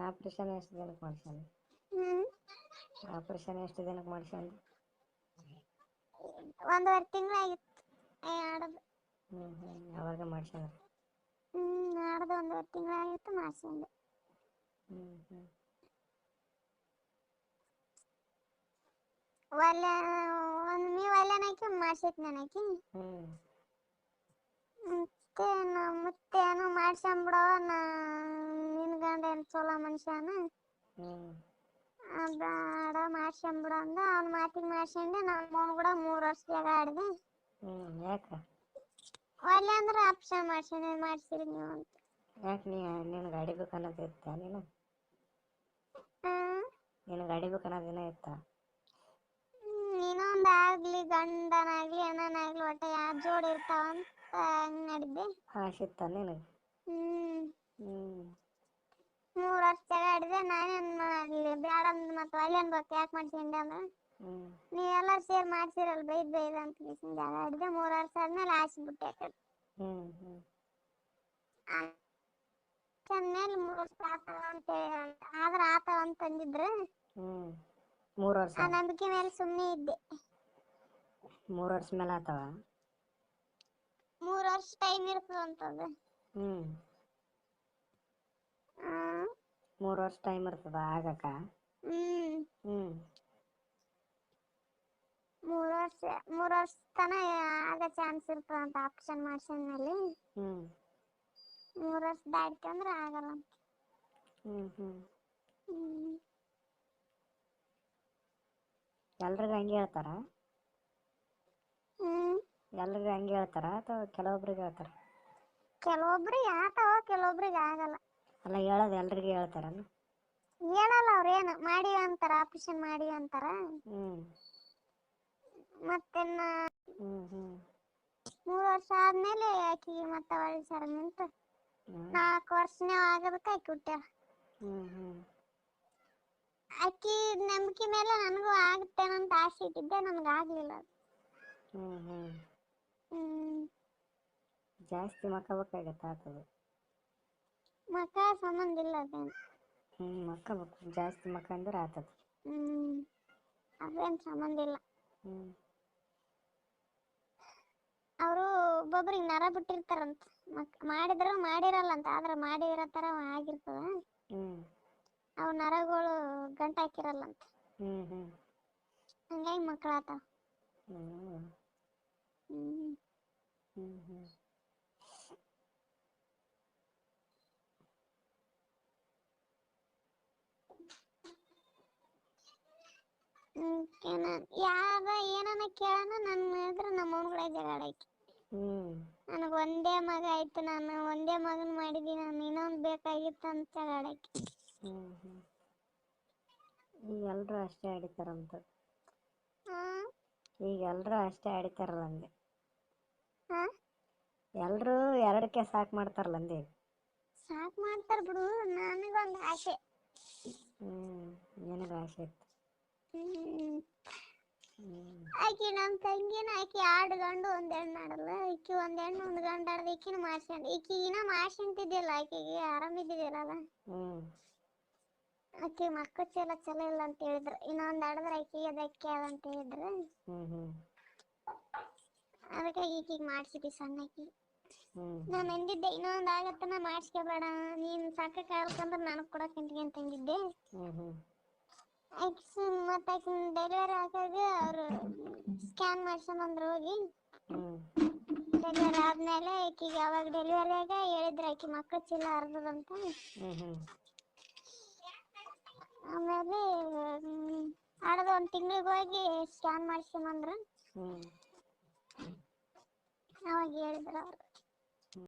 Operation ಎಷ್ಟು ದಿನಕ್ಕೆ ಮಾಡ್ಸ್ಯಾನ? ಹ್ಮ್ operation ಎಷ್ಟು ದಿನಕ್ಕೆ ಮಾಡ್ಸ್ಯಾನ? 1.5 ತಿಂಗಳಾಗಿತ್ತು ಆಡೋದು. ಅವಾಗ ಮಾಡ್ಸ್ಯಾನ. ಆಡೋದು 1.5 ತಿಂಗಳಾಗಿತ್ತು ಮಾಡ್ಸ್ಯಾನ. ಒಮ್ಮೆ ಒಲ್ಲೆನಾಕಿ ಮಾಡ್ಸೈತಿ ನನಕಿ. ಮತ್ತೇನು ಮಾಡ್ಸ್ಯಾಂಬಿಡವ, ನಿನ್ ಗಂಡ ಏನು ಚಲೋ ಮನುಷ್ಯನ, ಬೇಡ ಮಾಡ್ಸ್ಯಾಂಬಿಡು ಅಂದ. ಅವ್ನ ಮಾತಿಗೆ ಮಾಡ್ಸ್ಯಂಡೆ. ನಮ್ಮ ಅವ್ನು ಕೂಡ 3 ವರ್ಷ ಜಾಗ ಆಡಿದೆ. ಯಾಕೆ? ಒಲ್ಲೆ ಅಂದ್ರೆ ಆಪ್ಷನ್ ಮಾಡ್ಸಿರಿ ನೀವು ಅಂತ. ಯಾಕೆ ನೀನು ಗಾಡಿ ಬೇಕನ್ನೋದು ಇತ್ತ? ನೀನು ಗಾಡಿ ಬೇಕನ್ನೋದೇನ ಇತ್ತ? ಇನ್ನೊಂದು ಆಗ್ಲಿ, ಗಂಡನಾಗ್ಲಿ ಹೆಣ್ಣನಾಗ್ಲಿ ಒಟ್ಟ ಯಾವ ಜೋಡಿ ಇರ್ತಾವಂತ ಹಂಗೆ ನಡಿದ್ದೆ. ಆಸಿತ್ತ ನಿನಗೆ? 3 ವರ್ಷ ಜಾಗ ಆಡಿದೆ. ನಾನೇನು ಬೇಡ ಅಂದ್ ಮತ್ತೆ ಒಲ್ಲೆ ಅನ್ಬೇಕು, ಯಾಕೆ ಮಾಡ್ಸ್ಯಂಡೆ ಅಂದ್ರೆ ನೀವೆಲ್ಲರೂ ಸೇರಿ ಮಾಡ್ಸಿರಲ್ಲ ಬೈದ್ ಅಂತ ಜಾಗ ಆಡಿದೆ. 3 ವರ್ಷ ಆದ್ಮೇಲೆ ಆಸಿಬಿಟ್ಟೆ ಆ ಕಡೆ. ಮೇಲೆ 3 ವರ್ಷ ಆತಾವ ಅಂತಂದಿದ್ರು. 3 ವರ್ಷ ಆ ನಂಬಿಕೆ ಮೇಲೆ ಸುಮ್ಮನೆ ಇದ್ದೆ. 3 ವರ್ಷ ಮೇಲೆ ಆತಾವ? 3 ವರ್ಷ ಟೈಮ್ ಇರ್ತದಂತದ. 3 ವರ್ಷ ಟೈಮ್ ಇರ್ತದ ಆಗಕ್ಕ? 3 ವರ್ಷ ತನ ಆಗ ಚಾನ್ಸ್ ಇರ್ತದಂತ ಆಪ್ಷನ್ ಮಾಡ್ಸಂದ್ಮೇಲೆ. 3 ವರ್ಷ ದಾಟಿತಂದ್ರೆ ಆಗಲ್ಲ ಅಂತ. ಎಲ್ರಿಗೂ ಹಂಗೆ ಹೇಳ್ತಾರ? ಎಲ್ರಿಗೂ ಹಂಗೆ ಹೇಳ್ತಾರ ಅಥವಾ ಕೆಲವೊಬ್ರಿಗೆ ಹೇಳ್ತಾರ? ಕೆಲವೊಬ್ರಿಗೆ ಆತಾವ, ಕೆಲವೊಬ್ರಿಗೆ ಆಗಲ್ಲ. ಅಲ್ಲ, ಹೇಳೋದು ಎಲ್ರಿಗೂ ಹೇಳ್ತಾರ? ಹೇಳಲ್ಲ. ಅವ್ರೇನು ಮಾಡಿವ ಅಂತಾರ, ಆಪರೇಷನ್ ಮಾಡಿವ ಅಂತಾರ. ಮತ್ತೆನ್ನ 3 ವರ್ಷ ಆದ್ಮೇಲೆ ಆಕಿಗೆ ಮತ್ತೆ ಒಳ್ಳೆ ಸರ ನಿಂತು 4 ವರ್ಷನೇ ಆಗೋದಕ್ಕೆ ಆಕಿ ಹುಟ್ಟ್ಯಾರ. ಆಕಿ ನಂಬಿಕೆ ಮೇಲೆ ನನಗೂ ಆಗುತ್ತೇನಂತ ಆಸೆ ಇಟ್ಟಿದ್ದೆ, ನನಗಾಗ್ಲಿಲ್ಲ. ಜಾಸ್ತಿ ಮಕ್ಕಬೇಕಾಗತ್ತೆ ಆಗ್ತದೆ. ಮಕ್ಕ ಸಂಬಂಧ ಇಲ್ಲ ಅದೇನು. ಮಕ್ಕಬೇಕು, ಜಾಸ್ತಿ ಮಕ್ಕ ಅಂದ್ರೆ ಆಗ್ತದೆ. ಅದೇನು ಸಂಬಂಧ ಇಲ್ಲ. ಅವರು ಒಬ್ಬೊಬ್ರಿಗೆ ನರ ಬಿಟ್ಟಿರ್ತಾರಂತ. ಮಾಡಿದ್ರು ಮಾಡಿರಲ್ಲಂತ, ಆದ್ರೆ ಮಾಡಿರೋ ಥರ ಆಗಿರ್ತದ. ಅವು ನರಗಳು ಗಂಟು ಹಾಕಿರಲ್ಲಂತ. ಹಂಗಾಗಿ ಮಕ್ಕಳಾತಾವ. ಯಾವ ಏನನ್ನ ಕೇಳೋಣ ನನ್ನ ಎದುರು ನಮ್ಮ ಅವನುಗಳೇ ಜಗಾಡಾಕಿ. ನನಗೆ ಒಂದೇ ಮಗ ಆಯ್ತು, ನಾನು ಒಂದೇ ಮಗನ ಮಾಡಿದ್ದೀನಿ, ನಾನು ಇನ್ನೊಂದು ಬೇಕಾಗಿತ್ತು ಅಂತ ಜಗಾಡಾಕಿ. ಈಗ ಎಲ್ಲರೂ ಅಷ್ಟೇ ಆಡಿತಾರಂತ. ಈಗ ಎಲ್ಲರೂ ಅಷ್ಟೇ ಆಡಿತಾರಲ್ಲ ಅಂದೆ. ಎಲ್ಲರೂ 2ಕ್ಕೆ ಸಾಕು ಮಾಡ್ತಾರಲ್ಲ ಅಂದೆ. ಸಾಕು ಮಾಡ್ತಾರ ಬಿಡು, ನನಗೊಂದು ಆಸೆ. ನನಗೆ ಆಸೆ ಇತ್ತು. ಆಕಿ ನಮ್ಮ ತಂಗಿನ ಆಕಿ 2 ಗಂಡು 1 ಹೆಣ್ಣು ಆಡಲ್ಲ. ಆಕಿ 1 ಹೆಣ್ಣು 1 ಗಂಡು ಆಡ್ದ. ಈಕಿನ ಮಾಡ್ಸ್ಕೊಂಡು ಈಕಿನ ಮಾಡ್ಸ್ಕೊಂತಿದ್ದಿಲ್ಲ, ಆಕಿಗೆ ಆರಾಮಿದ್ದಿದ್ದಿಲ್ಲಲ್ಲ. ಆಕಿ ಮಕ್ಕಳ ಚಲೋ ಇಲ್ಲ ಅಂತ ಹೇಳಿದ್ರು. ಇನ್ನೊಂದು ಆಡಿದ್ರೆ ಆಕಿಗೆ ಅದಕ್ಕೆ ಅಂತ ಹೇಳಿದ್ರು. ಅದಕ್ಕೆ ಈಕಿಗೆ ಮಾಡಿಸಿದ್ವಿ ಸಣ್ಣಕಿ. ನಾನು ಅಂದಿದ್ದೆ, ಇನ್ನೊಂದು ಆಗತ್ತನ ಮಾಡಿಸ್ಕೋಬೇಡ, ನೀನು ಸಾಕಾಗಬೇಕಂದ್ರೆ ನನಗೆ ಕೊಡಕ್ಕಂತ ಅಂದಿದ್ದೆ. ಮತ್ತೆ ಆಕಿನ ಡೆಲಿವರಿ ಆಗಾಗ ಅವರು ಸ್ಕ್ಯಾನ್ ಮಾಡ್ಸಂಬಂದ್ರು ಹೋಗಿ. ಡೆಲಿವರಿ ಆದ್ಮೇಲೆ ಆಕಿಗೆ ಅವಾಗ ಡೆಲಿವರಿ ಆಗ ಹೇಳಿದ್ರು ಆಕಿ ಮಕ್ಕಳ ಚೀಲ ಹರಿದದಂತ. ಆಮೇಲೆ ಆಡೋದು 1 ತಿಂಗಳಿಗೆ ಹೋಗಿ ಸ್ಕ್ಯಾನ್ ಮಾಡ್ಸ್ಕೊಂಬಂದ್ರು. ಅವಾಗ ಹೇಳಿದ್ರು ಅವರು.